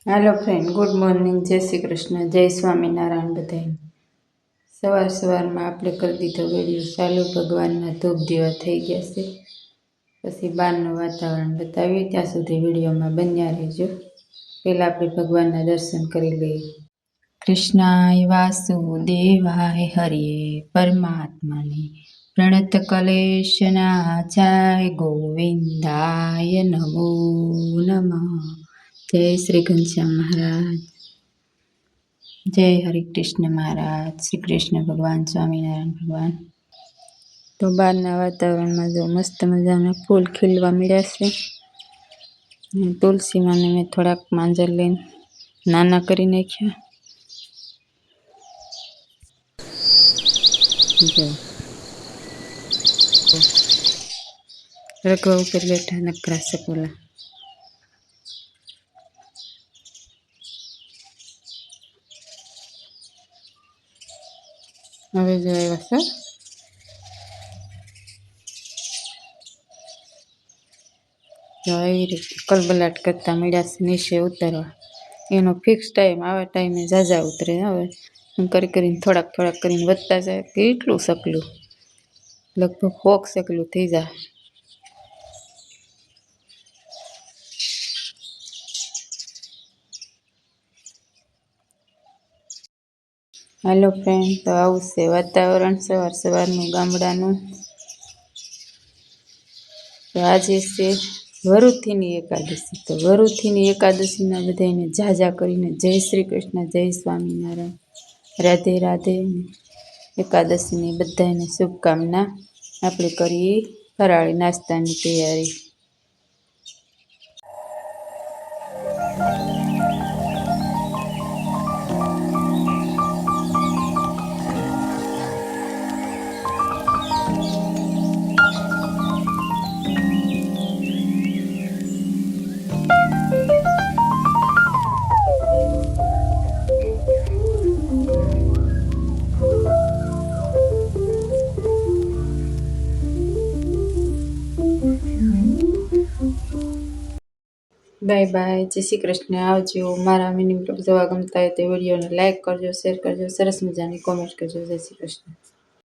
Hello friend, good morning. जय श्री कृष्ण, जय स्वामीनारायण। बधाई सवार सवार में आपणे कर दीधो विडियो चालू। भगवान धूप दीवा थई गया से। पछी बारनु वातावरण बताव्युं, त्यां सुधी विडियो में बन्या रहेजो। पहेला आपणे भगवानना दर्शन करी लईए। कृष्णाय वासुदेवाय हरिये परमात्मने प्रणत क्लेश नाशाय गोविंदाय नमो नमः। जय श्री घनश्याम महाराज। जय हरे कृष्ण महाराज। श्री कृष्ण भगवान, स्वामीनारायण भगवान। तो बारना वातावरण में जो मस्त मजाना फूल खिलवा मिल्या छे। तुलसी माने मैं थोड़ाक मांजर लईने नाना करी नाख्या। जो रखवा ऊपर बैठा नकरा सकोला। हवे जो आव्या छे जो एवी रीते कलबलाट करता मळ्या छे नीचे उतरवा। एनो फिक्स टाइम, आवा टाइमे जाजा उतरे। हवे एम करी करीने थोड़ाक थोड़ाक करीने वधता जाय। કેટલું सकલું लगभग 100 सकલું થઈ જાય। हेलो फ्रेंड, तो आવું છે વાતાવરણ સવાર સવારનું ગામડાનું। તો આજે છે વરુથીની એકાદશી। તો વરુથીની એકાદશીના બધાને જાજા કરીને જય શ્રી કૃષ્ણ, જય સ્વામિનારાયણ, રાધે રાધે। એકાદશીની બધાને શુભકામના। આપણે કરીએ ફરાળી નાસ્તાની તૈયારી। बाय बाय, जय श्री कृष्ण। आवजो। मारा मिनी ब्लॉग जोवा गमता होय तो विडियोने लाइक करजो, शेर करजो, सरस मजानी कमेंट करजो। जय श्री कृष्ण।